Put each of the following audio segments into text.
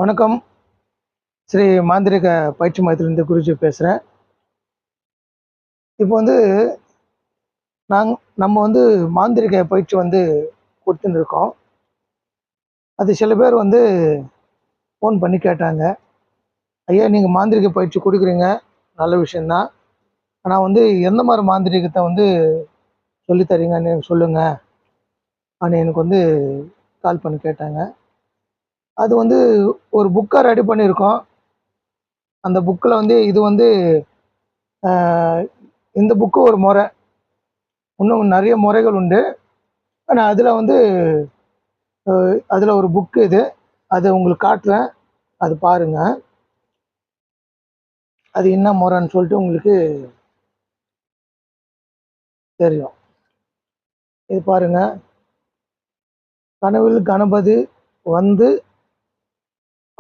வணக்கம். ஸ்ரீ மாந்திரிக பயிற்சி மையத்திலிருந்து குருஜி பேசுகிறேன். இப்போ வந்து நம்ம வந்து மாந்திரிக பயிற்சி கொடுத்துன்னு இருக்கோம். அது சில பேர் ஃபோன் பண்ணி கேட்டாங்க, ஐயா நீங்கள் மாந்திரிக பயிற்சி கொடுக்குறீங்க, நல்ல விஷயந்தான். ஆனால் எந்த மாதிரி மாந்திரிகத்தை சொல்லி தரீங்கன்னு எனக்கு சொல்லுங்கள் அப்படின்னு எனக்கு கால் பண்ணி கேட்டாங்க. அது ஒரு புக்காக ரெடி பண்ணியிருக்கோம். அந்த புக்கில் இது இந்த புக்கு ஒரு முறை, இன்னும் நிறைய முறைகள் உண்டு. ஆனால் அதில் ஒரு புக்கு இது, அதை உங்களுக்கு காட்டுறேன், அது பாருங்கள். அது என்ன முறைன்னு சொல்லிட்டு உங்களுக்கு தெரியும். இது பாருங்கள், கனவில் கணபதி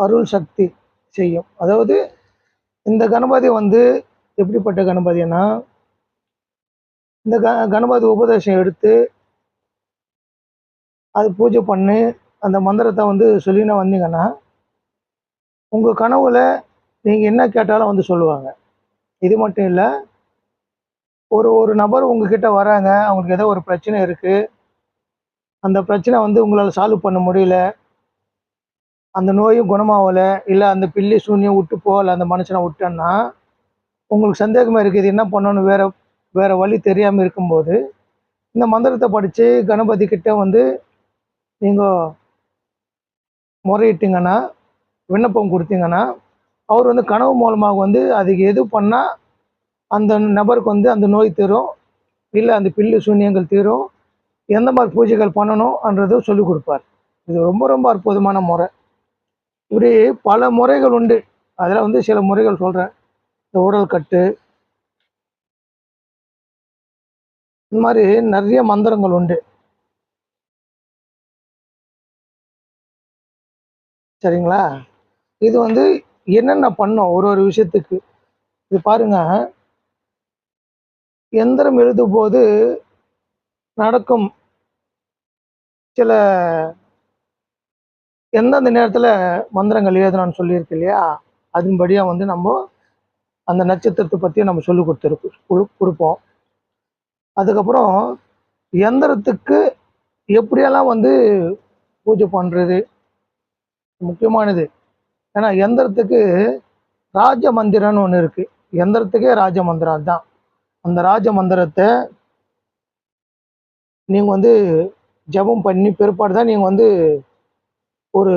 அருள் சக்தி செய்யும். அதாவது இந்த கணபதி எப்படிப்பட்ட கணபதினா, இந்த கணபதி உபதேசம் எடுத்து அது பூஜை பண்ணி அந்த மந்திரத்தை சொல்லினா வந்தீங்கன்னா, உங்கள் கனவுல நீங்கள் என்ன கேட்டாலும் சொல்லுவாங்க. இது மட்டும் இல்லை, ஒரு நபர் உங்ககிட்ட வராங்க, அவங்களுக்கு ஏதோ ஒரு பிரச்சனை இருக்குது, அந்த பிரச்சனை உங்களால் சால்வ் பண்ண முடியல, அந்த நோயும் குணமாகலை, இல்லை அந்த பில்லி சூன்யம் விட்டு போகலை, அந்த மனுஷனை விட்டேன்னா உங்களுக்கு சந்தேகமாக இருக்குது, என்ன பண்ணணும்னு வேறு வழி தெரியாமல் இருக்கும்போது இந்த மந்திரத்தை படித்து கணபதி கிட்ட நீங்கள் முறையிட்டீங்கன்னா, விண்ணப்பம் கொடுத்தீங்கன்னா, அவர் கனவு மூலமாக அதுக்கு எது பண்ணால் அந்த நபருக்கு அந்த நோய் தீரும், இல்லை அந்த பில்லி சூன்யங்கள் தீரும், எந்த மாதிரி பூஜைகள் பண்ணணும்ன்றதை சொல்லிக் கொடுப்பார். இது ரொம்ப ரொம்ப அற்புதமான முறை. இப்படி பல முறைகள் உண்டு. அதில் சில முறைகள் சொல்கிறேன். இந்த உடல் கட்டு, இந்த மாதிரி நிறைய மந்திரங்கள் உண்டு. சரிங்களா? இது என்னென்ன பண்ணும் ஒரு விஷயத்துக்கு, இது பாருங்க. எந்திரம் எழுதும் போது நடக்கும் சில எந்தெந்த நேரத்தில் மந்திரங்கள் எழுதணும்னு சொல்லியிருக்கு இல்லையா, அதன்படியாக நம்ம அந்த நட்சத்திரத்தை பற்றி நம்ம சொல்லி கொடுப்போம். அதுக்கப்புறம் எந்திரத்துக்கு எப்படியெல்லாம் பூஜை பண்ணுறது முக்கியமானது. ஏன்னா எந்திரத்துக்கு ராஜ மந்திரம்னு ஒன்று இருக்குது. எந்திரத்துக்கே ராஜ மந்திரம் அதுதான். அந்த ராஜ மந்திரத்தை நீங்கள் ஜபம் பண்ணி பிற்பாடு தான் நீங்கள் ஒரு